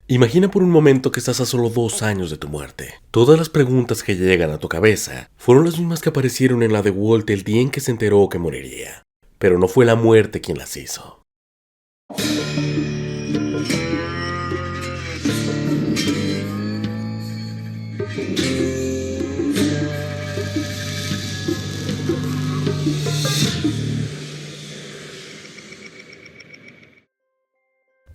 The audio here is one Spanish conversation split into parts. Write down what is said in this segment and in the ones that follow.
Imagina por un momento que estás a solo 2 años de tu muerte. Todas las preguntas que llegan a tu cabeza fueron las mismas que aparecieron en la de Walt el día en que se enteró que moriría. Pero no fue la muerte quien las hizo.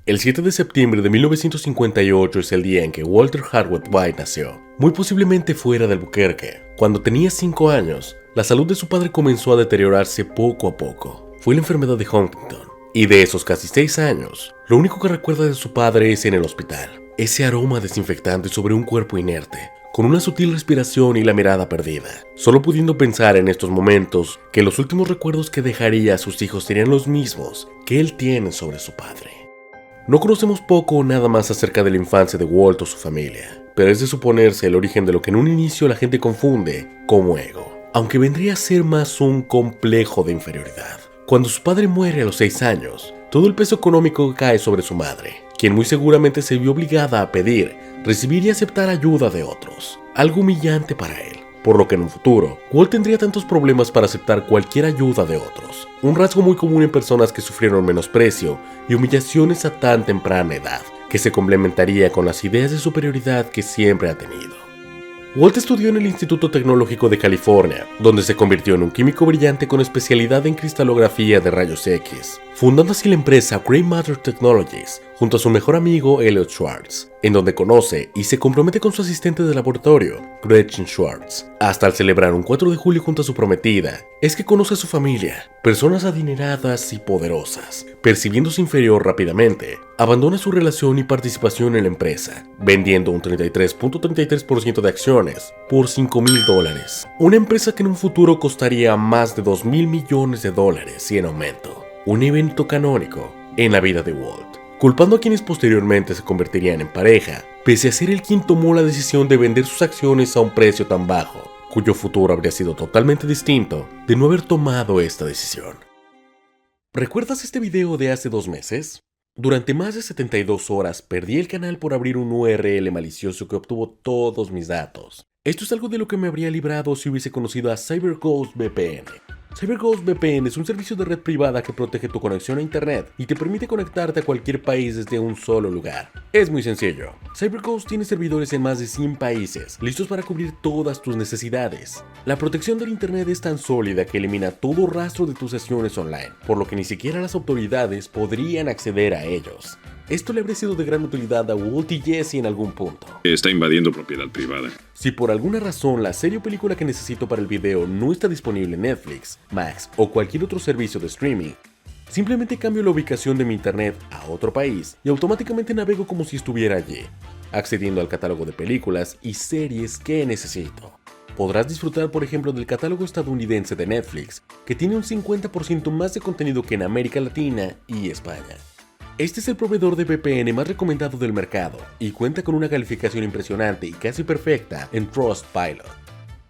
El 7 de septiembre de 1958 es el día en que Walter Harwood White nació, muy posiblemente fuera de Albuquerque. Cuando tenía 5 años, la salud de su padre comenzó a deteriorarse poco a poco. Fue la enfermedad de Huntington, y de esos casi 6 años, lo único que recuerda de su padre es en el hospital, ese aroma desinfectante sobre un cuerpo inerte, con una sutil respiración y la mirada perdida, solo pudiendo pensar en estos momentos que los últimos recuerdos que dejaría a sus hijos serían los mismos que él tiene sobre su padre. No conocemos poco o nada más acerca de la infancia de Walt o su familia, pero es de suponerse el origen de lo que en un inicio la gente confunde como ego, aunque vendría a ser más un complejo de inferioridad. Cuando su padre muere a los 6 años, todo el peso económico cae sobre su madre, quien muy seguramente se vio obligada a pedir, recibir y aceptar ayuda de otros, algo humillante para él. Por lo que en un futuro, Walt tendría tantos problemas para aceptar cualquier ayuda de otros, un rasgo muy común en personas que sufrieron menosprecio y humillaciones a tan temprana edad, que se complementaría con las ideas de superioridad que siempre ha tenido. Walt estudió en el Instituto Tecnológico de California, donde se convirtió en un químico brillante con especialidad en cristalografía de rayos X, fundando así la empresa Grey Matter Technologies, junto a su mejor amigo Elliot Schwartz, en donde conoce y se compromete con su asistente de laboratorio, Gretchen Schwartz. Hasta al celebrar un 4 de julio junto a su prometida, es que conoce a su familia, personas adineradas y poderosas. Percibiéndose inferior rápidamente, abandona su relación y participación en la empresa, vendiendo un 33.33% de acciones por $5,000. Una empresa que en un futuro costaría más de $2,000 millones y en aumento. Un evento canónico en la vida de Walt, culpando a quienes posteriormente se convertirían en pareja, pese a ser él quien tomó la decisión de vender sus acciones a un precio tan bajo, cuyo futuro habría sido totalmente distinto de no haber tomado esta decisión. ¿Recuerdas este video de hace 2 meses? Durante más de 72 horas perdí el canal por abrir un URL malicioso que obtuvo todos mis datos. Esto es algo de lo que me habría librado si hubiese conocido a CyberGhost VPN. CyberGhost VPN es un servicio de red privada que protege tu conexión a internet y te permite conectarte a cualquier país desde un solo lugar. Es muy sencillo. CyberGhost tiene servidores en más de 100 países, listos para cubrir todas tus necesidades. La protección del internet es tan sólida que elimina todo rastro de tus sesiones online, por lo que ni siquiera las autoridades podrían acceder a ellos. Esto le habría sido de gran utilidad a Walt y Jesse en algún punto. Está invadiendo propiedad privada. Si por alguna razón la serie o película que necesito para el video no está disponible en Netflix, Max o cualquier otro servicio de streaming, simplemente cambio la ubicación de mi internet a otro país y automáticamente navego como si estuviera allí, accediendo al catálogo de películas y series que necesito. Podrás disfrutar, por ejemplo, del catálogo estadounidense de Netflix, que tiene un 50% más de contenido que en América Latina y España. Este es el proveedor de VPN más recomendado del mercado y cuenta con una calificación impresionante y casi perfecta en Trustpilot.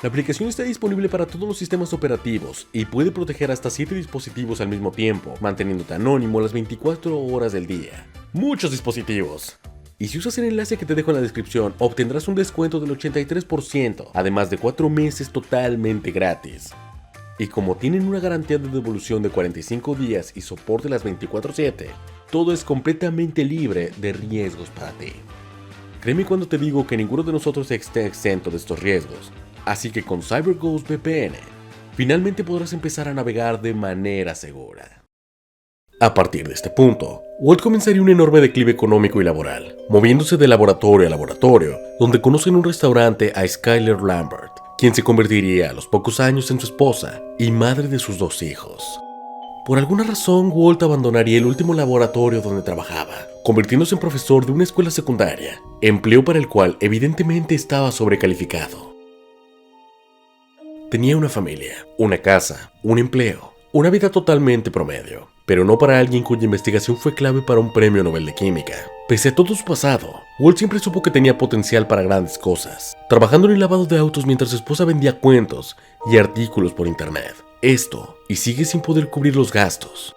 La aplicación está disponible para todos los sistemas operativos y puede proteger hasta 7 dispositivos al mismo tiempo, manteniéndote anónimo las 24 horas del día. ¡Muchos dispositivos! Y si usas el enlace que te dejo en la descripción, obtendrás un descuento del 83%, además de 4 meses totalmente gratis. Y como tienen una garantía de devolución de 45 días y soporte las 24/7, todo es completamente libre de riesgos para ti. Créeme cuando te digo que ninguno de nosotros está exento de estos riesgos, así que con CyberGhost VPN, finalmente podrás empezar a navegar de manera segura. A partir de este punto, Walt comenzaría un enorme declive económico y laboral, moviéndose de laboratorio a laboratorio, donde conoce en un restaurante a Skyler Lambert, quien se convertiría a los pocos años en su esposa y madre de sus 2 hijos. Por alguna razón, Walt abandonaría el último laboratorio donde trabajaba, convirtiéndose en profesor de una escuela secundaria, empleo para el cual evidentemente estaba sobrecalificado. Tenía una familia, una casa, un empleo, una vida totalmente promedio, pero no para alguien cuya investigación fue clave para un premio Nobel de Química. Pese a todo su pasado, Walt siempre supo que tenía potencial para grandes cosas, trabajando en el lavado de autos mientras su esposa vendía cuentos y artículos por internet. Esto, y sigue sin poder cubrir los gastos.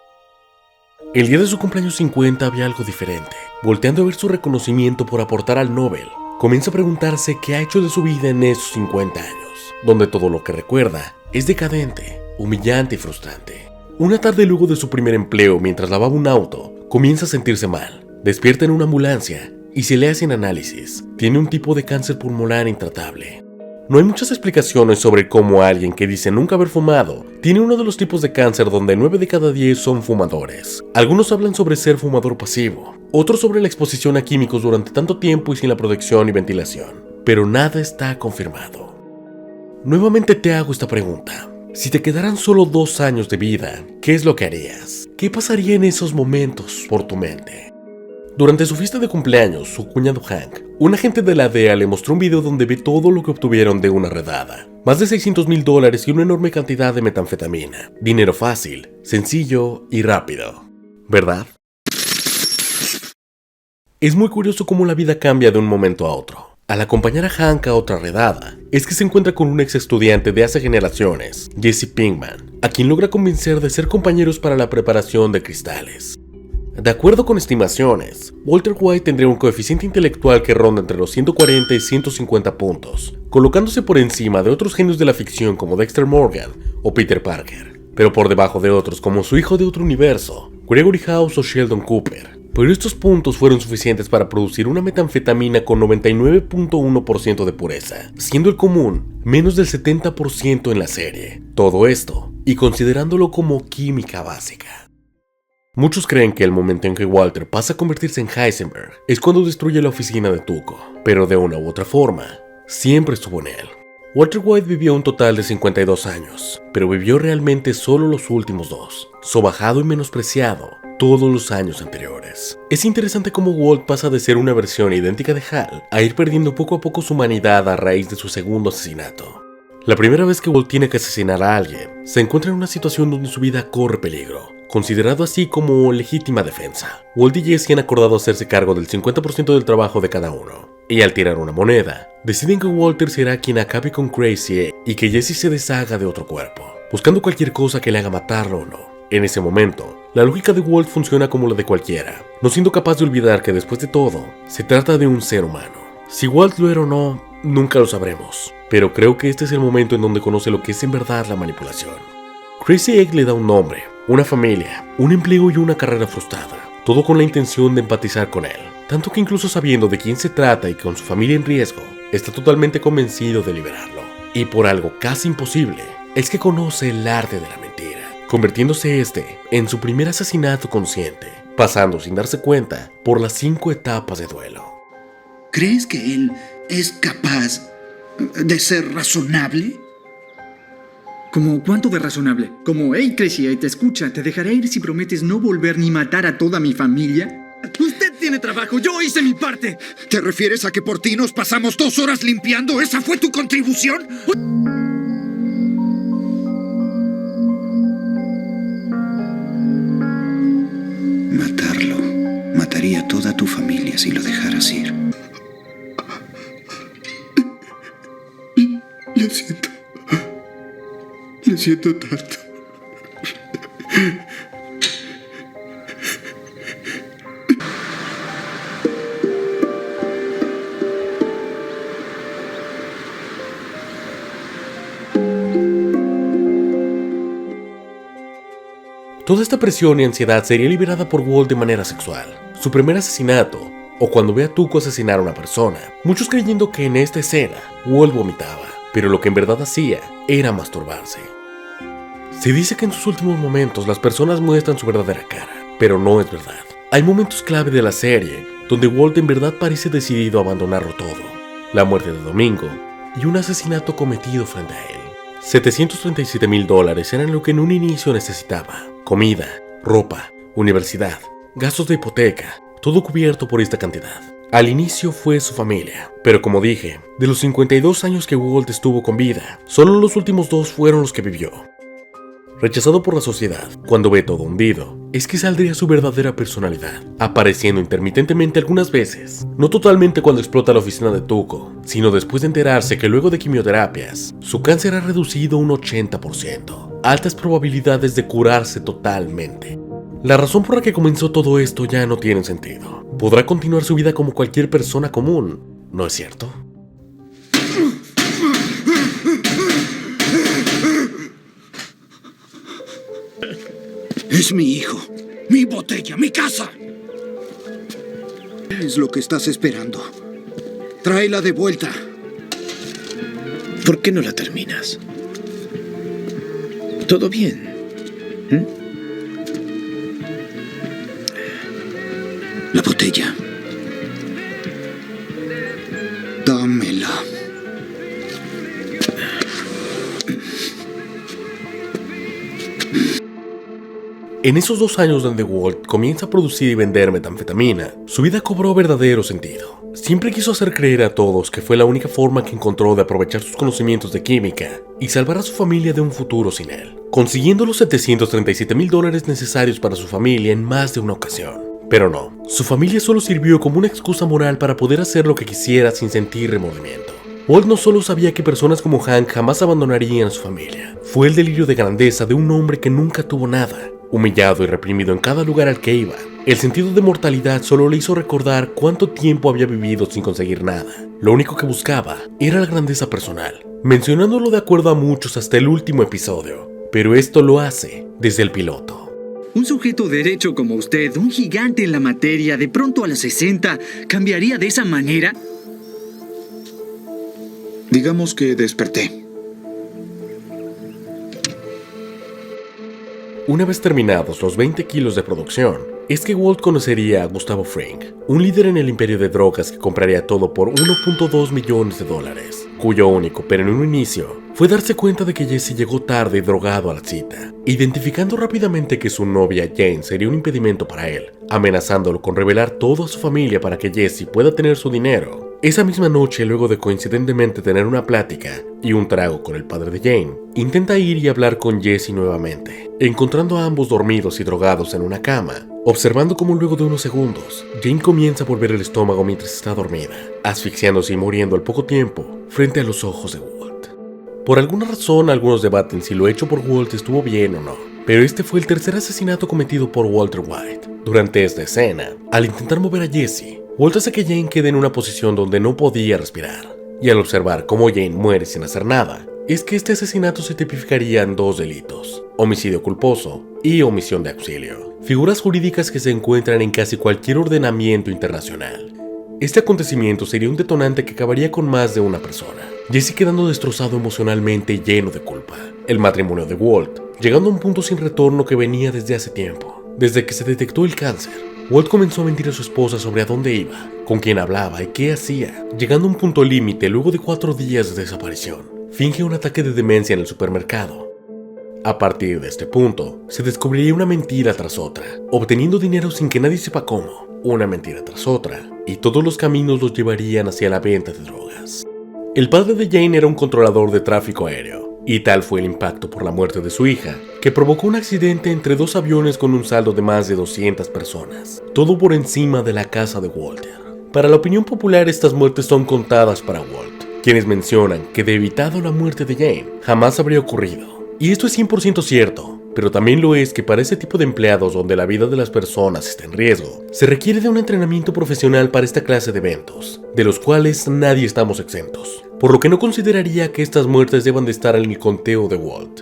El día de su cumpleaños 50 había algo diferente. volteando a ver su reconocimiento por aportar al Nobel, comienza a preguntarse qué ha hecho de su vida en esos 50 años, donde todo lo que recuerda es decadente, humillante y frustrante. Una tarde luego de su primer empleo mientras lavaba un auto, comienza a sentirse mal, despierta en una ambulancia y se le hacen análisis. Tiene un tipo de cáncer pulmonar intratable. No hay muchas explicaciones sobre cómo alguien que dice nunca haber fumado tiene uno de los tipos de cáncer donde 9 de cada 10 son fumadores. Algunos hablan sobre ser fumador pasivo, otros sobre la exposición a químicos durante tanto tiempo y sin la protección y ventilación, pero nada está confirmado. Nuevamente te hago esta pregunta. Si te quedaran solo 2 años de vida, ¿qué es lo que harías? ¿Qué pasaría en esos momentos por tu mente? Durante su fiesta de cumpleaños, su cuñado Hank, un agente de la DEA le mostró un video donde ve todo lo que obtuvieron de una redada. Más de $600,000 y una enorme cantidad de metanfetamina. Dinero fácil, sencillo y rápido. ¿Verdad? Es muy curioso cómo la vida cambia de un momento a otro. Al acompañar a Hank a otra redada, es que se encuentra con un ex estudiante de hace generaciones, Jesse Pinkman, a quien logra convencer de ser compañeros para la preparación de cristales. De acuerdo con estimaciones, Walter White tendría un coeficiente intelectual que ronda entre los 140 y 150 puntos, colocándose por encima de otros genios de la ficción como Dexter Morgan o Peter Parker, pero por debajo de otros como su hijo de otro universo, Gregory House o Sheldon Cooper. Pero estos puntos fueron suficientes para producir una metanfetamina con 99.1% de pureza, siendo el común menos del 70% en la serie. Todo esto, y considerándolo como química básica. Muchos creen que el momento en que Walter pasa a convertirse en Heisenberg es cuando destruye la oficina de Tuco, pero de una u otra forma, siempre estuvo en él. Walter White vivió un total de 52 años, pero vivió realmente solo los últimos 2, sobajado y menospreciado todos los años anteriores. Es interesante cómo Walt pasa de ser una versión idéntica de Hal a ir perdiendo poco a poco su humanidad a raíz de su segundo asesinato. La primera vez que Walt tiene que asesinar a alguien, se encuentra en una situación donde su vida corre peligro, considerado así como legítima defensa. Walt y Jesse han acordado hacerse cargo del 50% del trabajo de cada uno, y al tirar una moneda, deciden que Walter será quien acabe con Crazy y que Jesse se deshaga de otro cuerpo, buscando cualquier cosa que le haga matarlo o no. En ese momento, la lógica de Walt funciona como la de cualquiera, no siendo capaz de olvidar que después de todo, se trata de un ser humano. Si Walt lo era o no, nunca lo sabremos, pero creo que este es el momento en donde conoce lo que es en verdad la manipulación. Crazy Egg le da un nombre, una familia, un empleo y una carrera frustrada, todo con la intención de empatizar con él, tanto que incluso sabiendo de quién se trata y con su familia en riesgo, está totalmente convencido de liberarlo. Y por algo casi imposible, es que conoce el arte de la mentira, convirtiéndose en su primer asesinato consciente, pasando sin darse cuenta por las 5 etapas de duelo. ¿Crees que él es capaz de ser razonable? ¿Cómo cuánto de razonable? Como, hey, Crazy, te escucha, te dejaré ir si prometes no volver ni matar a toda mi familia. Usted tiene trabajo, yo hice mi parte. ¿Te refieres a que por ti nos pasamos 2 horas limpiando? ¿Esa fue tu contribución? Matarlo. Mataría a toda tu familia si lo dejaras ir. Lo siento. Lo siento tanto. Toda esta presión y ansiedad sería liberada por Walt de manera sexual. Su primer asesinato, o cuando ve a Tuco asesinar a una persona, muchos creyendo que en esta escena Walt vomitaba, pero lo que en verdad hacía era masturbarse. Se dice que en sus últimos momentos las personas muestran su verdadera cara, pero no es verdad. Hay momentos clave de la serie donde Walt en verdad parece decidido a abandonarlo todo. La muerte de Domingo y un asesinato cometido frente a él. $737,000 eran lo que en un inicio necesitaba. Comida, ropa, universidad, gastos de hipoteca, todo cubierto por esta cantidad. Al inicio fue su familia, pero como dije, de los 52 años que Walt estuvo con vida, solo los últimos 2 fueron los que vivió. Rechazado por la sociedad, cuando ve todo hundido, es que saldría su verdadera personalidad, apareciendo intermitentemente algunas veces, no totalmente cuando explota la oficina de Tuco, sino después de enterarse que luego de quimioterapias, su cáncer ha reducido un 80%, altas probabilidades de curarse totalmente. La razón por la que comenzó todo esto ya no tiene sentido. Podrá continuar su vida como cualquier persona común, ¿no es cierto? Es mi hijo, mi botella, mi casa. ¿Qué es lo que estás esperando? Tráela de vuelta. ¿Por qué no la terminas? ¿Todo bien? La botella. Dámela. En esos 2 años donde Walt comienza a producir y vender metanfetamina, su vida cobró verdadero sentido. Siempre quiso hacer creer a todos que fue la única forma que encontró de aprovechar sus conocimientos de química y salvar a su familia de un futuro sin él, consiguiendo los $737,000 necesarios para su familia en más de una ocasión. Pero no, su familia solo sirvió como una excusa moral para poder hacer lo que quisiera sin sentir remordimiento. Walt no solo sabía que personas como Hank jamás abandonarían a su familia, fue el delirio de grandeza de un hombre que nunca tuvo nada, humillado y reprimido en cada lugar al que iba. El sentido de mortalidad solo le hizo recordar cuánto tiempo había vivido sin conseguir nada. Lo único que buscaba era la grandeza personal, mencionándolo de acuerdo a muchos hasta el último episodio, pero esto lo hace desde el piloto. Un sujeto derecho como usted, un gigante en la materia, de pronto a los 60, ¿cambiaría de esa manera? Digamos que desperté. Una vez terminados los 20 kilos de producción, es que Walt conocería a Gustavo Fring, un líder en el imperio de drogas que compraría todo por $1.2 millones, cuyo único, pero en un inicio, fue darse cuenta de que Jesse llegó tarde y drogado a la cita, identificando rápidamente que su novia Jane sería un impedimento para él, amenazándolo con revelar todo a su familia para que Jesse pueda tener su dinero. Esa misma noche, luego de coincidentemente tener una plática y un trago con el padre de Jane, intenta ir y hablar con Jesse nuevamente, encontrando a ambos dormidos y drogados en una cama, observando cómo luego de unos segundos, Jane comienza a volver el estómago mientras está dormida, asfixiándose y muriendo al poco tiempo frente a los ojos de Walt. Por alguna razón, algunos debaten si lo hecho por Walt estuvo bien o no, pero este fue el tercer asesinato cometido por Walter White. Durante esta escena, al intentar mover a Jesse, Walt hace que Jane quede en una posición donde no podía respirar, y al observar cómo Jane muere sin hacer nada, es que este asesinato se tipificaría en 2 delitos: homicidio culposo y omisión de auxilio, figuras jurídicas que se encuentran en casi cualquier ordenamiento internacional. Este acontecimiento sería un detonante que acabaría con más de una persona, Jesse quedando destrozado emocionalmente y lleno de culpa, el matrimonio de Walt llegando a un punto sin retorno que venía desde hace tiempo. Desde que se detectó el cáncer, Walt comenzó a mentir a su esposa sobre a dónde iba, con quién hablaba y qué hacía, llegando a un punto límite luego de 4 días de desaparición. Finge un ataque de demencia en el supermercado. A partir de este punto, se descubriría una mentira tras otra, obteniendo dinero sin que nadie sepa cómo, una mentira tras otra, y todos los caminos los llevarían hacia la venta de drogas. El padre de Jane era un controlador de tráfico aéreo, y tal fue el impacto por la muerte de su hija, que provocó un accidente entre 2 aviones con un saldo de más de 200 personas, todo por encima de la casa de Walter. Para la opinión popular, estas muertes son contadas para Walt, quienes mencionan que de evitado la muerte de Jane, jamás habría ocurrido. Y esto es 100% cierto, pero también lo es que para ese tipo de empleados donde la vida de las personas está en riesgo, se requiere de un entrenamiento profesional para esta clase de eventos, de los cuales nadie estamos exentos, por lo que no consideraría que estas muertes deban de estar en el conteo de Walt.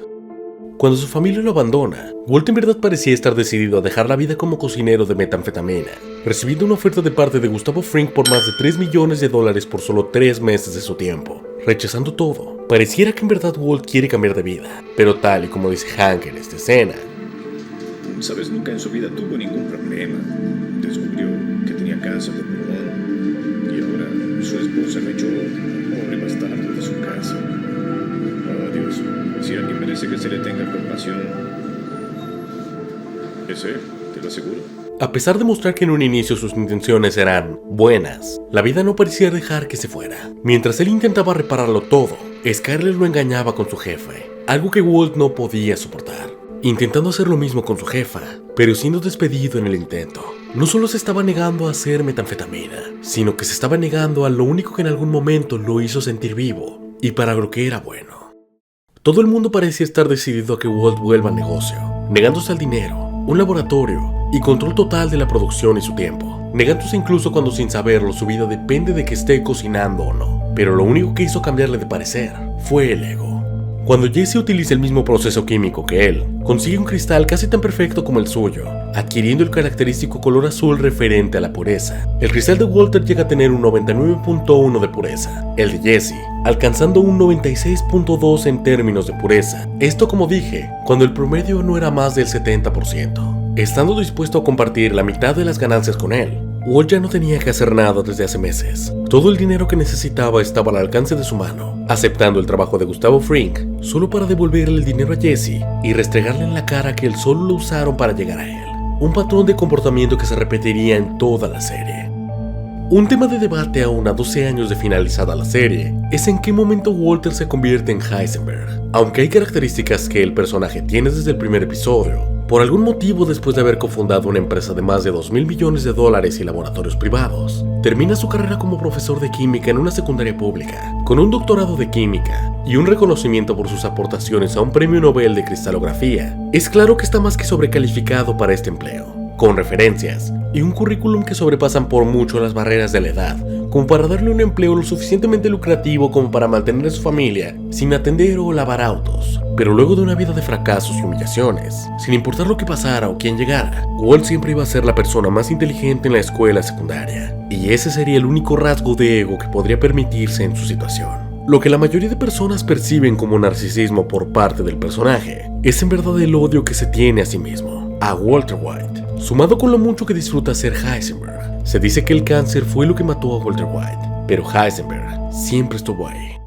Cuando su familia lo abandona, Walt en verdad parecía estar decidido a dejar la vida como cocinero de metanfetamina, recibiendo una oferta de parte de Gustavo Fring por más de $3 millones por solo 3 meses de su tiempo. Rechazando todo, pareciera que en verdad Walt quiere cambiar de vida, pero tal y como dice Hank en esta escena, Sabes, nunca en su vida tuvo ningún problema. Descubrió que tenía cáncer de pulmón y ahora su esposa lo echó, pobre bastardo, de su casa. Oh, Dios, si alguien merece que se le tenga compasión, es él, te lo aseguro. a pesar de mostrar que en un inicio sus intenciones eran buenas, la vida no parecía dejar que se fuera. Mientras él intentaba repararlo todo, Skyler lo engañaba con su jefe, algo que Walt no podía soportar. Intentando hacer lo mismo con su jefa, pero siendo despedido en el intento. No solo se estaba negando a hacer metanfetamina, sino que se estaba negando a lo único que en algún momento lo hizo sentir vivo, y para lo que era bueno. Todo el mundo parecía estar decidido a que Walt vuelva al negocio, negándose al dinero, un laboratorio y control total de la producción y su tiempo, negándose incluso cuando sin saberlo su vida depende de que esté cocinando o no. Pero lo único que hizo cambiarle de parecer fue el ego. Cuando Jesse utiliza el mismo proceso químico que él, consigue un cristal casi tan perfecto como el suyo, adquiriendo el característico color azul referente a la pureza. El cristal de Walter llega a tener un 99.1 de pureza, el de Jesse alcanzando un 96.2 en términos de pureza. Esto, como dije, cuando el promedio no era más del 70%. Estando dispuesto a compartir la mitad de las ganancias con él, Walt ya no tenía que hacer nada desde hace meses. Todo el dinero que necesitaba estaba al alcance de su mano, aceptando el trabajo de Gustavo Fring solo para devolverle el dinero a Jesse y restregarle en la cara que él solo lo usaron para llegar a él. Un patrón de comportamiento que se repetiría en toda la serie. Un tema de debate aún a 12 años de finalizada la serie es en qué momento Walter se convierte en Heisenberg. Aunque hay características que el personaje tiene desde el primer episodio, por algún motivo, después de haber cofundado una empresa de más de $2.000 millones y laboratorios privados, termina su carrera como profesor de química en una secundaria pública, con un doctorado de química y un reconocimiento por sus aportaciones a un premio Nobel de cristalografía. Es claro que está más que sobrecalificado para este empleo, con referencias y un currículum que sobrepasan por mucho las barreras de la edad, como para darle un empleo lo suficientemente lucrativo como para mantener a su familia sin atender o lavar autos. Pero luego de una vida de fracasos y humillaciones, sin importar lo que pasara o quién llegara, Walt siempre iba a ser la persona más inteligente en la escuela secundaria, y ese sería el único rasgo de ego que podría permitirse en su situación. Lo que la mayoría de personas perciben como narcisismo por parte del personaje es en verdad el odio que se tiene a sí mismo, a Walter White, sumado con lo mucho que disfruta ser Heisenberg. Se dice que el cáncer fue lo que mató a Walter White, pero Heisenberg siempre estuvo ahí.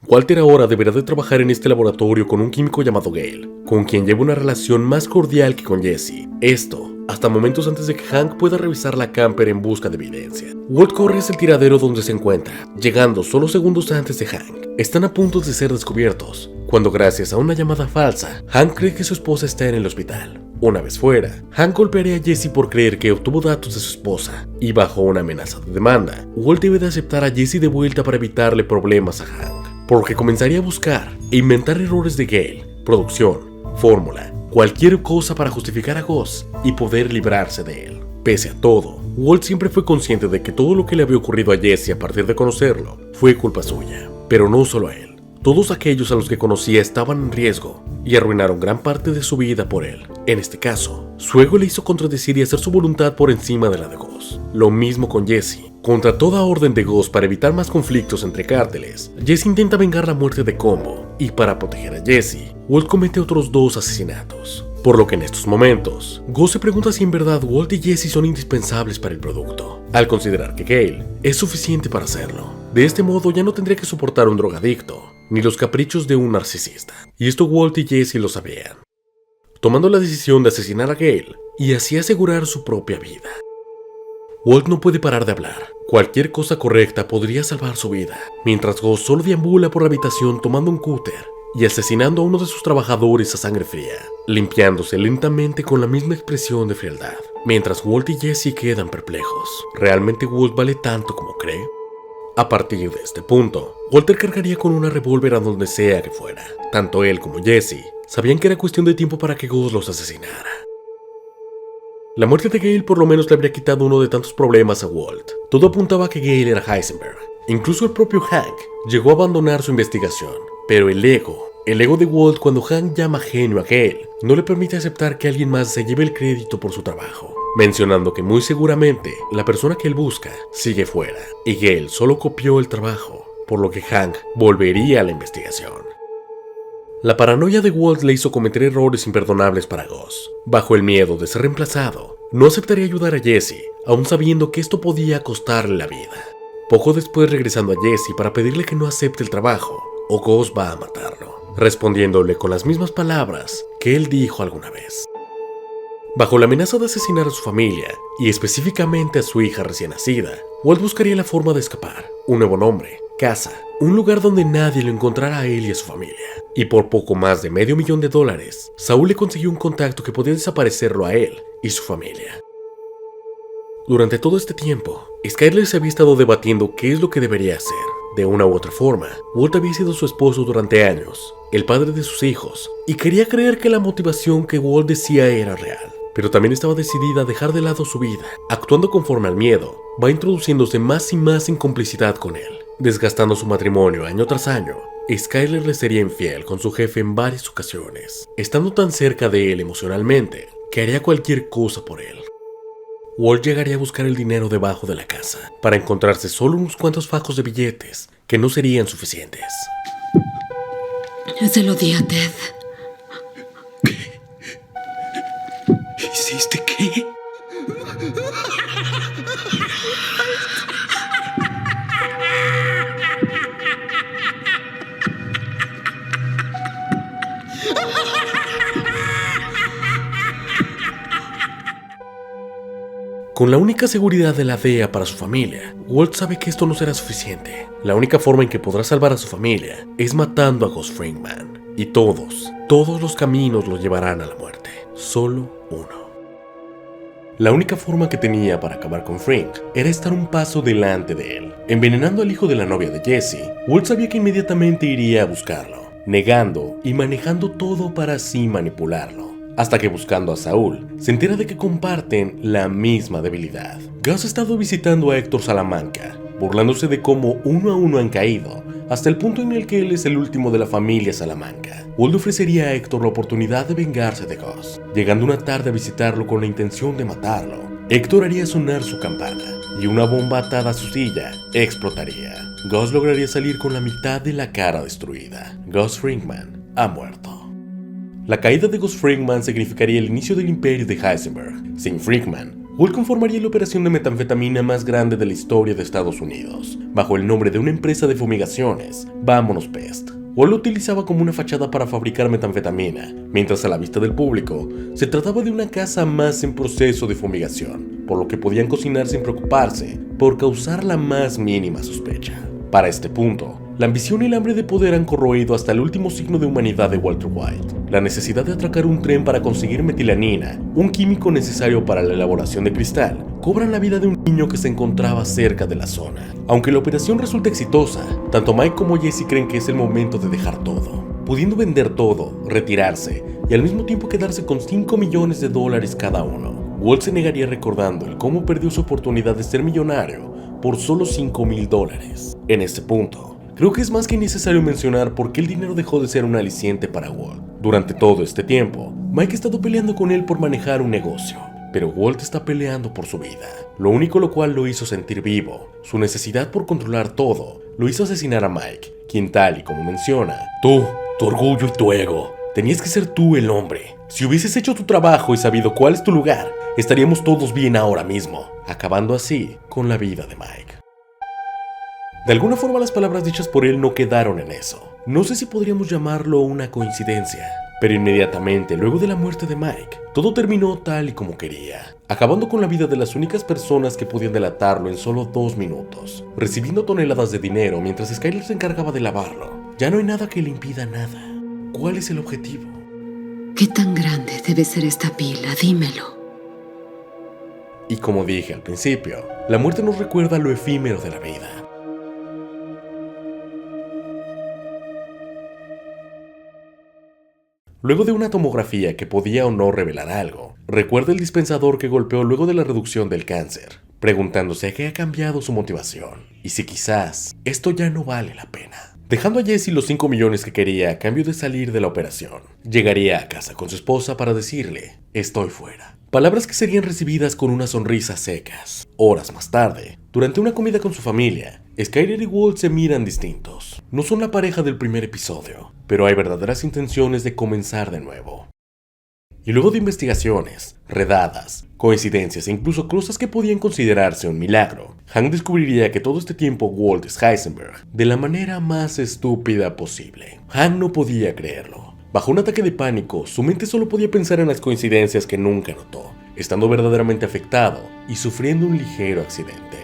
Walter ahora deberá de trabajar en este laboratorio con un químico llamado Gale, con quien lleva una relación más cordial que con Jesse. Esto, hasta momentos antes de que Hank pueda revisar la camper en busca de evidencia. Walt corre hacia el tiradero donde se encuentra, llegando solo segundos antes de Hank. Están a punto de ser descubiertos, cuando gracias a una llamada falsa, Hank cree que su esposa está en el hospital. Una vez fuera, Hank golpearía a Jesse por creer que obtuvo datos de su esposa, y bajo una amenaza de demanda, Walt debe de aceptar a Jesse de vuelta para evitarle problemas a Hank, por lo que comenzaría a buscar e inventar errores de Gale, producción, fórmula, cualquier cosa para justificar a Gus y poder librarse de él. Pese a todo, Walt siempre fue consciente de que todo lo que le había ocurrido a Jesse a partir de conocerlo fue culpa suya, pero no solo a él. Todos aquellos a los que conocía estaban en riesgo y arruinaron gran parte de su vida por él. En este caso, su ego le hizo contradecir y hacer su voluntad por encima de la de Gus. Lo mismo con Jesse. Contra toda orden de Gus para evitar más conflictos entre cárteles, Jesse intenta vengar la muerte de Combo, y para proteger a Jesse, Walt comete otros 2 asesinatos. Por lo que en estos momentos, Gus se pregunta si en verdad Walt y Jesse son indispensables para el producto, al considerar que Gale es suficiente para hacerlo. De este modo ya no tendría que soportar un drogadicto, ni los caprichos de un narcisista, y esto Walt y Jesse lo sabían, tomando la decisión de asesinar a Gale y así asegurar su propia vida. Walt no puede parar de hablar. Cualquier cosa correcta podría salvar su vida, mientras Gus solo deambula por la habitación tomando un cúter y asesinando a uno de sus trabajadores a sangre fría, limpiándose lentamente con la misma expresión de frialdad, mientras Walt y Jesse quedan perplejos. ¿Realmente Walt vale tanto como cree? A partir de este punto, Walter cargaría con una revólver a donde sea que fuera. Tanto él como Jesse sabían que era cuestión de tiempo para que Gus los asesinara. La muerte de Gale por lo menos le habría quitado uno de tantos problemas a Walt. Todo apuntaba a que Gale era Heisenberg. Incluso el propio Hank llegó a abandonar su investigación. Pero el ego de Walt cuando Hank llama genio a Gale, no le permite aceptar que alguien más se lleve el crédito por su trabajo, mencionando que muy seguramente la persona que él busca sigue fuera, y Gale solo copió el trabajo, por lo que Hank volvería a la investigación. La paranoia de Walt le hizo cometer errores imperdonables para Gus. Bajo el miedo de ser reemplazado, no aceptaría ayudar a Jesse, aun sabiendo que esto podía costarle la vida. Poco después, regresando a Jesse para pedirle que no acepte el trabajo, o Gus va a matarlo, respondiéndole con las mismas palabras que él dijo alguna vez. Bajo la amenaza de asesinar a su familia, y específicamente a su hija recién nacida, Walt buscaría la forma de escapar, un nuevo nombre, casa, un lugar donde nadie lo encontrara a él y a su familia. Y por poco más de $500,000, Saúl le consiguió un contacto que podía desaparecerlo a él y su familia. Durante todo este tiempo, Skyler se había estado debatiendo qué es lo que debería hacer. De una u otra forma, Walt había sido su esposo durante años, el padre de sus hijos, y quería creer que la motivación que Walt decía era real. Pero también estaba decidida a dejar de lado su vida. Actuando conforme al miedo, va introduciéndose más y más en complicidad con él. Desgastando su matrimonio año tras año, Skyler le sería infiel con su jefe en varias ocasiones, estando tan cerca de él emocionalmente que haría cualquier cosa por él. Walt llegaría a buscar el dinero debajo de la casa, para encontrarse solo unos cuantos fajos de billetes que no serían suficientes. Se lo di a Ted. ¿Hiciste qué? Con la única seguridad de la DEA para su familia, Walt sabe que esto no será suficiente. La única forma en que podrá salvar a su familia es matando a Gus Fringman. Y todos los caminos lo llevarán a la muerte. Solo uno. La única forma que tenía para acabar con Fring era estar un paso delante de él. Envenenando al hijo de la novia de Jesse, Walt sabía que inmediatamente iría a buscarlo, negando y manejando todo para así manipularlo. Hasta que buscando a Saúl, se entera de que comparten la misma debilidad. Gus ha estado visitando a Héctor Salamanca, burlándose de cómo uno a uno han caído, hasta el punto en el que él es el último de la familia Salamanca. Walt ofrecería a Héctor la oportunidad de vengarse de Gus. Llegando una tarde a visitarlo con la intención de matarlo, Héctor haría sonar su campana, y una bomba atada a su silla explotaría. Gus lograría salir con la mitad de la cara destruida. Gus Fringman ha muerto. La caída de Gus Fringman significaría el inicio del imperio de Heisenberg. Sin Fringman, Walt conformaría la operación de metanfetamina más grande de la historia de Estados Unidos, bajo el nombre de una empresa de fumigaciones, Vámonos Pest. Walt lo utilizaba como una fachada para fabricar metanfetamina, mientras a la vista del público se trataba de una casa más en proceso de fumigación, por lo que podían cocinar sin preocuparse por causar la más mínima sospecha. Para este punto, la ambición y el hambre de poder han corroído hasta el último signo de humanidad de Walter White, la necesidad de atracar un tren para conseguir metilanina, un químico necesario para la elaboración de cristal, cobran la vida de un niño que se encontraba cerca de la zona. Aunque la operación resulta exitosa, tanto Mike como Jesse creen que es el momento de dejar todo, pudiendo vender todo, retirarse y al mismo tiempo quedarse con $5 millones cada uno. Walt se negaría recordando el cómo perdió su oportunidad de ser millonario por solo $5,000. En este punto, creo que es más que necesario mencionar por qué el dinero dejó de ser un aliciente para Walt. Durante todo este tiempo, Mike ha estado peleando con él por manejar un negocio, pero Walt está peleando por su vida, lo único lo cual lo hizo sentir vivo. Su necesidad por controlar todo lo hizo asesinar a Mike, quien tal y como menciona, tu orgullo y tu ego, tenías que ser tú el hombre. Si hubieses hecho tu trabajo y sabido cuál es tu lugar, estaríamos todos bien ahora mismo, acabando así con la vida de Mike. De alguna forma las palabras dichas por él no quedaron en eso. No sé si podríamos llamarlo una coincidencia, pero inmediatamente luego de la muerte de Mike, todo terminó tal y como quería, acabando con la vida de las únicas personas que podían delatarlo en solo 2 minutos, recibiendo toneladas de dinero mientras Skyler se encargaba de lavarlo. Ya no hay nada que le impida nada. ¿Cuál es el objetivo? ¿Qué tan grande debe ser esta pila? Dímelo. Y como dije al principio, la muerte nos recuerda lo efímero de la vida. Luego de una tomografía que podía o no revelar algo, recuerda el dispensador que golpeó luego de la reducción del cáncer, preguntándose a qué ha cambiado su motivación, y si quizás esto ya no vale la pena. Dejando a Jesse los 5 millones que quería a cambio de salir de la operación, llegaría a casa con su esposa para decirle, estoy fuera. Palabras que serían recibidas con unas sonrisas secas. Horas más tarde, durante una comida con su familia, Skyler y Walt se miran distintos. No son la pareja del primer episodio, pero hay verdaderas intenciones de comenzar de nuevo. Y luego de investigaciones, redadas, coincidencias e incluso cosas que podían considerarse un milagro, Hank descubriría que todo este tiempo Walt es Heisenberg de la manera más estúpida posible. Hank no podía creerlo. Bajo un ataque de pánico, su mente solo podía pensar en las coincidencias que nunca notó, estando verdaderamente afectado y sufriendo un ligero accidente.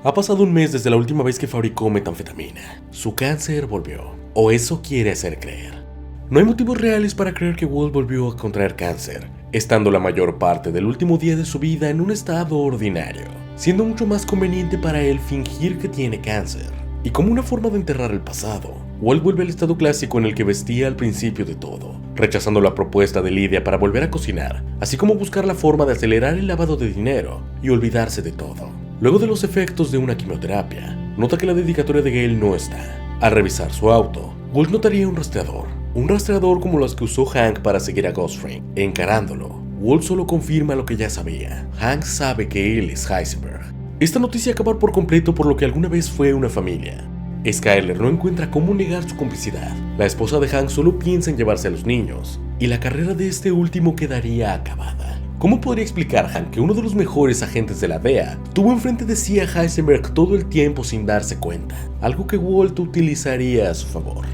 Ha pasado un mes desde la última vez que fabricó metanfetamina. Su cáncer volvió, o eso quiere hacer creer. No hay motivos reales para creer que Walt volvió a contraer cáncer. estando la mayor parte del último día de su vida en un estado ordinario, siendo mucho más conveniente para él fingir que tiene cáncer. Y como una forma de enterrar el pasado, Walt vuelve al estado clásico en el que vestía al principio de todo, rechazando la propuesta de Lydia para volver a cocinar, así como buscar la forma de acelerar el lavado de dinero y olvidarse de todo. Luego de los efectos de una quimioterapia, nota que la dedicatoria de Gale no está. Al revisar su auto, Walt notaría un rastreador como los que usó Hank para seguir a Ghost Fring. Encarándolo, Walt solo confirma lo que ya sabía. Hank sabe que él es Heisenberg. Esta noticia acaba por completo por lo que alguna vez fue una familia. Skyler no encuentra cómo negar su complicidad. La esposa de Hank solo piensa en llevarse a los niños, y la carrera de este último quedaría acabada. ¿Cómo podría explicar Hank que uno de los mejores agentes de la DEA tuvo enfrente de sí a Heisenberg todo el tiempo sin darse cuenta? Algo que Walt utilizaría a su favor.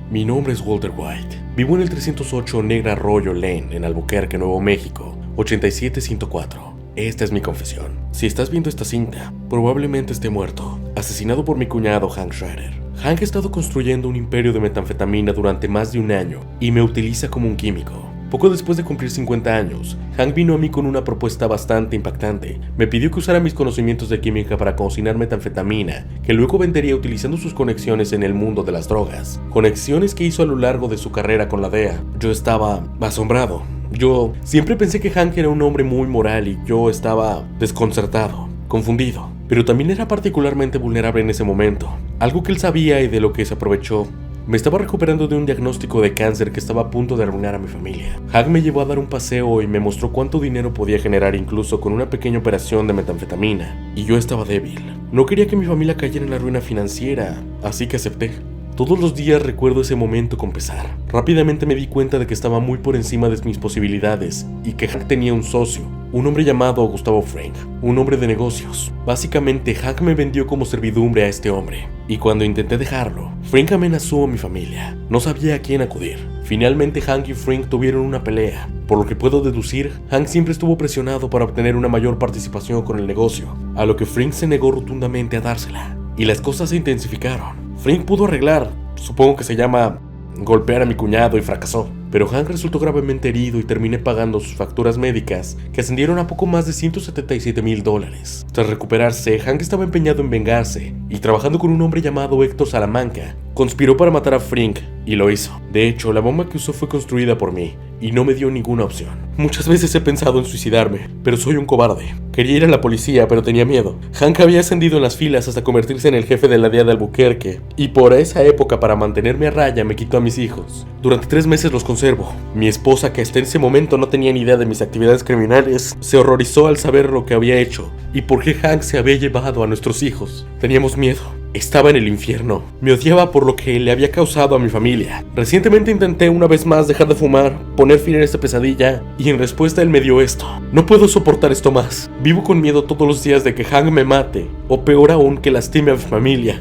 Mi nombre es Walter White. Vivo en el 308 Negra Arroyo Lane, en Albuquerque, Nuevo México, 87104. Esta es mi confesión. Si estás viendo esta cinta, probablemente esté muerto, asesinado por mi cuñado Hank Schrader. Hank ha estado construyendo un imperio de metanfetamina durante más de un año y me utiliza como un químico. Poco después de cumplir 50 años, Hank vino a mí con una propuesta bastante impactante. Me pidió que usara mis conocimientos de química para cocinar metanfetamina, que luego vendería utilizando sus conexiones en el mundo de las drogas. Conexiones que hizo a lo largo de su carrera con la DEA. Yo estaba asombrado. Yo siempre pensé que Hank era un hombre muy moral y yo estaba desconcertado, confundido. Pero también era particularmente vulnerable en ese momento. Algo que él sabía y de lo que se aprovechó. Me estaba recuperando de un diagnóstico de cáncer que estaba a punto de arruinar a mi familia. Hank me llevó a dar un paseo y me mostró cuánto dinero podía generar incluso con una pequeña operación de metanfetamina. Y yo estaba débil. No quería que mi familia cayera en la ruina financiera, así que acepté. Todos los días recuerdo ese momento con pesar. Rápidamente me di cuenta de que estaba muy por encima de mis posibilidades y que Hank tenía un socio, un hombre llamado Gustavo Fring, un hombre de negocios. Básicamente, Hank me vendió como servidumbre a este hombre, y cuando intenté dejarlo, Fring amenazó a mi familia. No sabía a quién acudir. Finalmente, Hank y Fring tuvieron una pelea. Por lo que puedo deducir, Hank siempre estuvo presionado para obtener una mayor participación con el negocio, a lo que Fring se negó rotundamente a dársela, y las cosas se intensificaron. Fring pudo arreglar, supongo que se llama golpear a mi cuñado, y fracasó. Pero Hank resultó gravemente herido y terminé pagando sus facturas médicas, que ascendieron a poco más de $177,000. Tras recuperarse, Hank estaba empeñado en vengarse, y trabajando con un hombre llamado Héctor Salamanca, conspiró para matar a Fring, y lo hizo. De hecho, la bomba que usó fue construida por mí, y no me dio ninguna opción. Muchas veces he pensado en suicidarme, pero soy un cobarde. Quería ir a la policía, pero tenía miedo. Hank había ascendido en las filas hasta convertirse en el jefe de la DEA de Albuquerque, y por esa época, para mantenerme a raya, me quitó a mis hijos. Durante 3 meses los conservo. Mi esposa, que hasta ese momento no tenía ni idea de mis actividades criminales, se horrorizó al saber lo que había hecho y por qué Hank se había llevado a nuestros hijos. Teníamos miedo. Estaba en el infierno. Me odiaba por lo que le había causado a mi familia. Recientemente intenté una vez más dejar de fumar, poner fin a esta pesadilla, y en respuesta él me dio esto. No puedo soportar esto más. Vivo con miedo todos los días de que Hank me mate, o peor aún, que lastime a mi familia.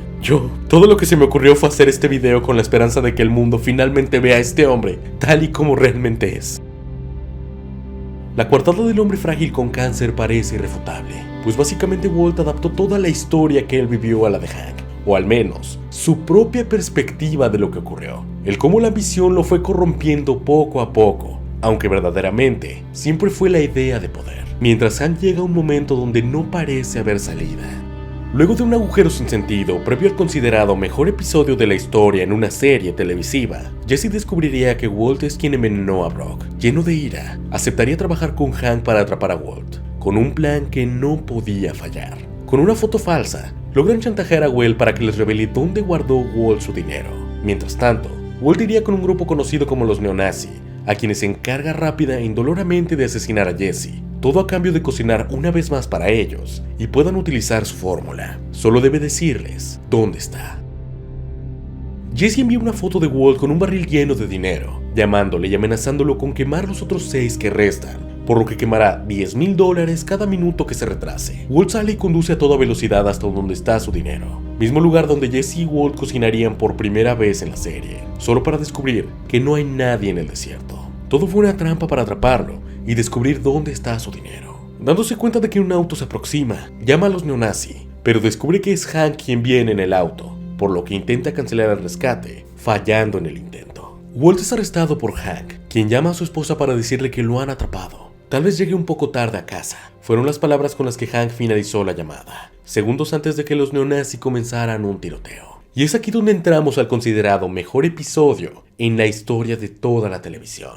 Todo lo que se me ocurrió fue hacer este video con la esperanza de que el mundo finalmente vea a este hombre tal y como realmente es. La coartada del hombre frágil con cáncer parece irrefutable, pues básicamente Walt adaptó toda la historia que él vivió a la de Hank, o al menos su propia perspectiva de lo que ocurrió, el cómo la visión lo fue corrompiendo poco a poco, aunque verdaderamente siempre fue la idea de poder, mientras Hank llega a un momento donde no parece haber salida. Luego de un agujero sin sentido, previo al considerado mejor episodio de la historia en una serie televisiva, Jesse descubriría que Walt es quien envenenó a Brock. Lleno de ira, aceptaría trabajar con Hank para atrapar a Walt, con un plan que no podía fallar. Con una foto falsa, logran chantajear a Walt para que les revele dónde guardó Walt su dinero. Mientras tanto, Walt iría con un grupo conocido como los neonazi, a quienes se encarga rápida e indoloramente de asesinar a Jesse, todo a cambio de cocinar una vez más para ellos y puedan utilizar su fórmula. Solo debe decirles dónde está. Jesse envía una foto de Walt con un barril lleno de dinero, llamándole y amenazándolo con quemar los otros 6 que restan, por lo que quemará $10,000 cada minuto que se retrase. Walt sale y conduce a toda velocidad hasta donde está su dinero, mismo lugar donde Jesse y Walt cocinarían por primera vez en la serie, solo para descubrir que no hay nadie en el desierto. Todo fue una trampa para atraparlo y descubrir dónde está su dinero. Dándose cuenta de que un auto se aproxima, llama a los neonazi, pero descubre que es Hank quien viene en el auto, por lo que intenta cancelar el rescate, fallando en el intento. Walt es arrestado por Hank, quien llama a su esposa para decirle que lo han atrapado. Tal vez llegue un poco tarde a casa. Fueron las palabras con las que Hank finalizó la llamada, segundos antes de que los neonazis comenzaran un tiroteo. Y es aquí donde entramos al considerado mejor episodio en la historia de toda la televisión.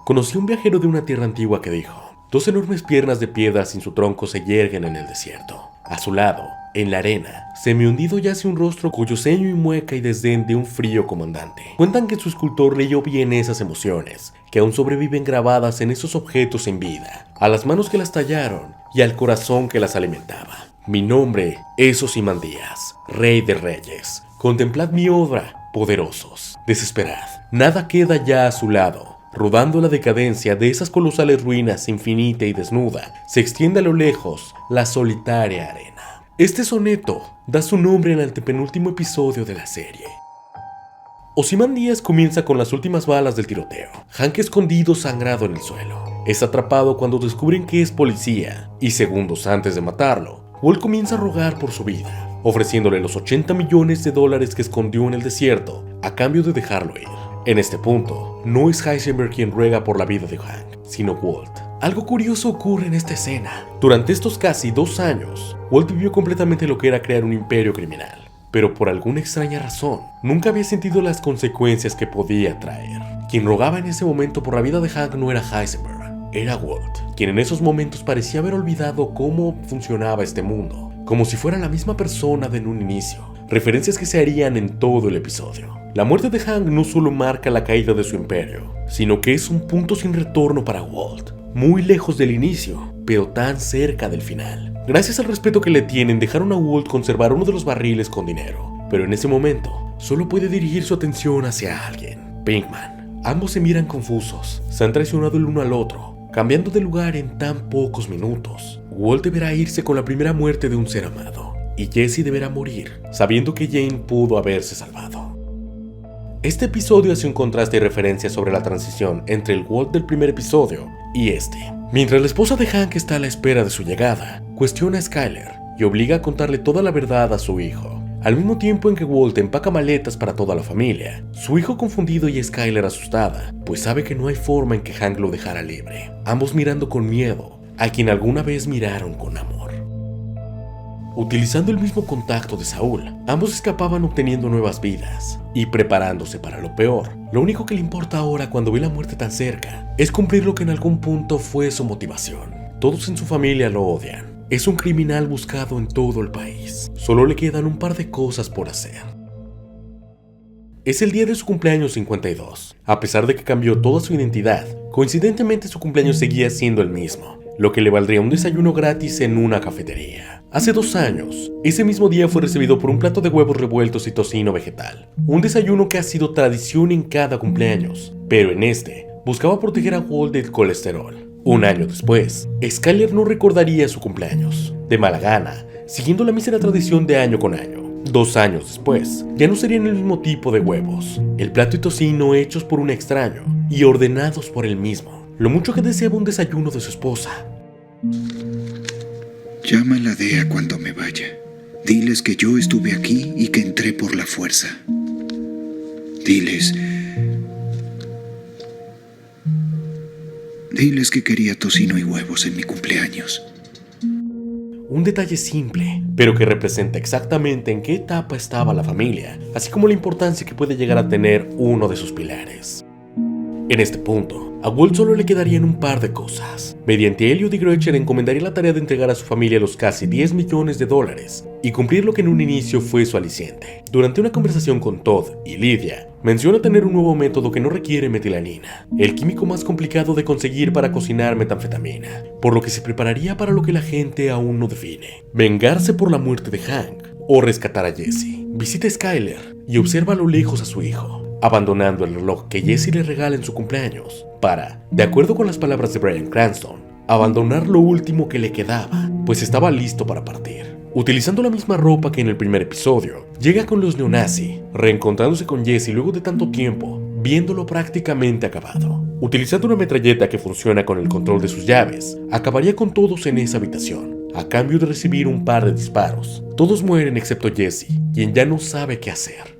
Conocí a un viajero de una tierra antigua que dijo: 2 enormes piernas de piedra sin su tronco se yerguen en el desierto. A su lado, en la arena, semihundido yace un rostro cuyo ceño y mueca y desdén de un frío comandante. Cuentan que su escultor leyó bien esas emociones, que aún sobreviven grabadas en esos objetos sin vida, a las manos que las tallaron y al corazón que las alimentaba. Mi nombre es Ozymandias, Rey de Reyes. Contemplad mi obra, poderosos. Desesperad, nada queda ya a su lado. Rodando la decadencia de esas colosales ruinas infinita y desnuda, se extiende a lo lejos la solitaria arena. Este soneto da su nombre al antepenúltimo episodio de la serie. Ozymandias comienza con las últimas balas del tiroteo. Hank escondido sangrado en el suelo. Es atrapado cuando descubren que es policía, y segundos antes de matarlo, Walt comienza a rogar por su vida, ofreciéndole los $80 millones que escondió en el desierto a cambio de dejarlo ir. En este punto, no es Heisenberg quien ruega por la vida de Hank, sino Walt. Algo curioso ocurre en esta escena. Durante estos casi 2 años, Walt vivió completamente lo que era crear un imperio criminal, pero por alguna extraña razón, nunca había sentido las consecuencias que podía traer. Quien rogaba en ese momento por la vida de Hank no era Heisenberg, era Walt, quien en esos momentos parecía haber olvidado cómo funcionaba este mundo, como si fuera la misma persona de en un inicio, referencias que se harían en todo el episodio. La muerte de Hank no solo marca la caída de su imperio, sino que es un punto sin retorno para Walt, muy lejos del inicio, pero tan cerca del final. Gracias al respeto que le tienen, dejaron a Walt conservar uno de los barriles con dinero, pero en ese momento, solo puede dirigir su atención hacia alguien: Pinkman. Ambos se miran confusos, se han traicionado el uno al otro, cambiando de lugar en tan pocos minutos. Walt deberá irse con la primera muerte de un ser amado, y Jesse deberá morir, sabiendo que Jane pudo haberse salvado. Este episodio hace un contraste y referencia sobre la transición entre el Walt del primer episodio y este. Mientras la esposa de Hank está a la espera de su llegada, cuestiona a Skyler y obliga a contarle toda la verdad a su hijo. Al mismo tiempo en que Walt empaca maletas para toda la familia, su hijo confundido y Skyler asustada, pues sabe que no hay forma en que Hank lo dejara libre, ambos mirando con miedo a quien alguna vez miraron con amor. Utilizando el mismo contacto de Saúl, ambos escapaban obteniendo nuevas vidas y preparándose para lo peor. Lo único que le importa ahora, cuando ve la muerte tan cerca, es cumplir lo que en algún punto fue su motivación. Todos en su familia lo odian. Es un criminal buscado en todo el país. Solo le quedan un par de cosas por hacer. Es el día de su cumpleaños 52. A pesar de que cambió toda su identidad, coincidentemente su cumpleaños seguía siendo el mismo, lo que le valdría un desayuno gratis en una cafetería. Hace 2 años, ese mismo día fue recibido por un plato de huevos revueltos y tocino vegetal, un desayuno que ha sido tradición en cada cumpleaños, pero en este, buscaba proteger a Walt del colesterol. Un año después, Skyler no recordaría su cumpleaños, de mala gana, siguiendo la mísera tradición de año con año. 2 años después, ya no serían el mismo tipo de huevos, el plato y tocino hechos por un extraño y ordenados por él mismo, lo mucho que deseaba un desayuno de su esposa. Llama a la DEA cuando me vaya. Diles que yo estuve aquí y que entré por la fuerza. Diles que quería tocino y huevos en mi cumpleaños. Un detalle simple, pero que representa exactamente en qué etapa estaba la familia, así como la importancia que puede llegar a tener uno de sus pilares. En este punto, a Walt solo le quedarían un par de cosas. Mediante Elliot y Gretchen encomendaría la tarea de entregar a su familia los casi $10 millones y cumplir lo que en un inicio fue su aliciente. Durante una conversación con Todd y Lydia, menciona tener un nuevo método que no requiere metilanina, el químico más complicado de conseguir para cocinar metanfetamina, por lo que se prepararía para lo que la gente aún no define: vengarse por la muerte de Hank o rescatar a Jesse. Visita a Skyler y observa a lo lejos a su hijo, abandonando el reloj que Jesse le regala en su cumpleaños para, de acuerdo con las palabras de Bryan Cranston, abandonar lo último que le quedaba, pues estaba listo para partir. Utilizando la misma ropa que en el primer episodio, llega con los neonazis, reencontrándose con Jesse luego de tanto tiempo, viéndolo prácticamente acabado. Utilizando una metralleta que funciona con el control de sus llaves, acabaría con todos en esa habitación, a cambio de recibir un par de disparos. Todos mueren excepto Jesse, quien ya no sabe qué hacer.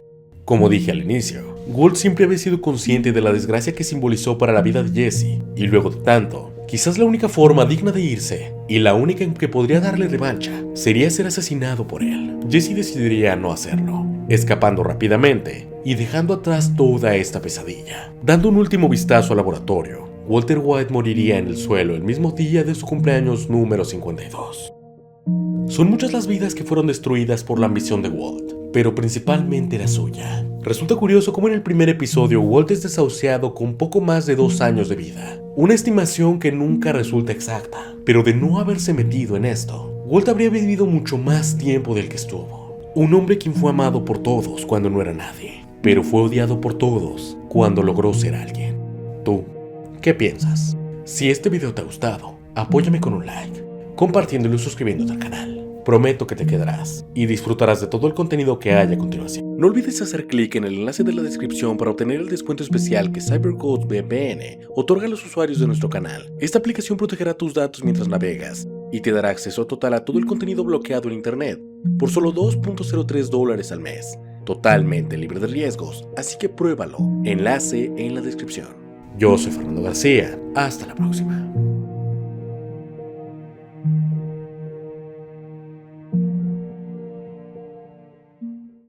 Como dije al inicio, Walt siempre había sido consciente de la desgracia que simbolizó para la vida de Jesse, y luego de tanto, quizás la única forma digna de irse, y la única en que podría darle revancha, sería ser asesinado por él. Jesse decidiría no hacerlo, escapando rápidamente y dejando atrás toda esta pesadilla. Dando un último vistazo al laboratorio, Walter White moriría en el suelo el mismo día de su cumpleaños número 52. Son muchas las vidas que fueron destruidas por la ambición de Walt, pero principalmente la suya. Resulta curioso cómo en el primer episodio Walt es desahuciado con poco más de 2 años de vida, una estimación que nunca resulta exacta, pero de no haberse metido en esto, Walt habría vivido mucho más tiempo del que estuvo. Un hombre quien fue amado por todos cuando no era nadie, pero fue odiado por todos cuando logró ser alguien. ¿Tú qué piensas? Si este video te ha gustado, apóyame con un like, compartiéndolo y suscribiéndote al canal. Prometo que te quedarás y disfrutarás de todo el contenido que hay a continuación. No olvides hacer clic en el enlace de la descripción para obtener el descuento especial que CyberGhost VPN otorga a los usuarios de nuestro canal. Esta aplicación protegerá tus datos mientras navegas y te dará acceso total a todo el contenido bloqueado en internet por solo $2.03 al mes, totalmente libre de riesgos, así que pruébalo. Enlace en la descripción. Yo soy Fernando García, hasta la próxima.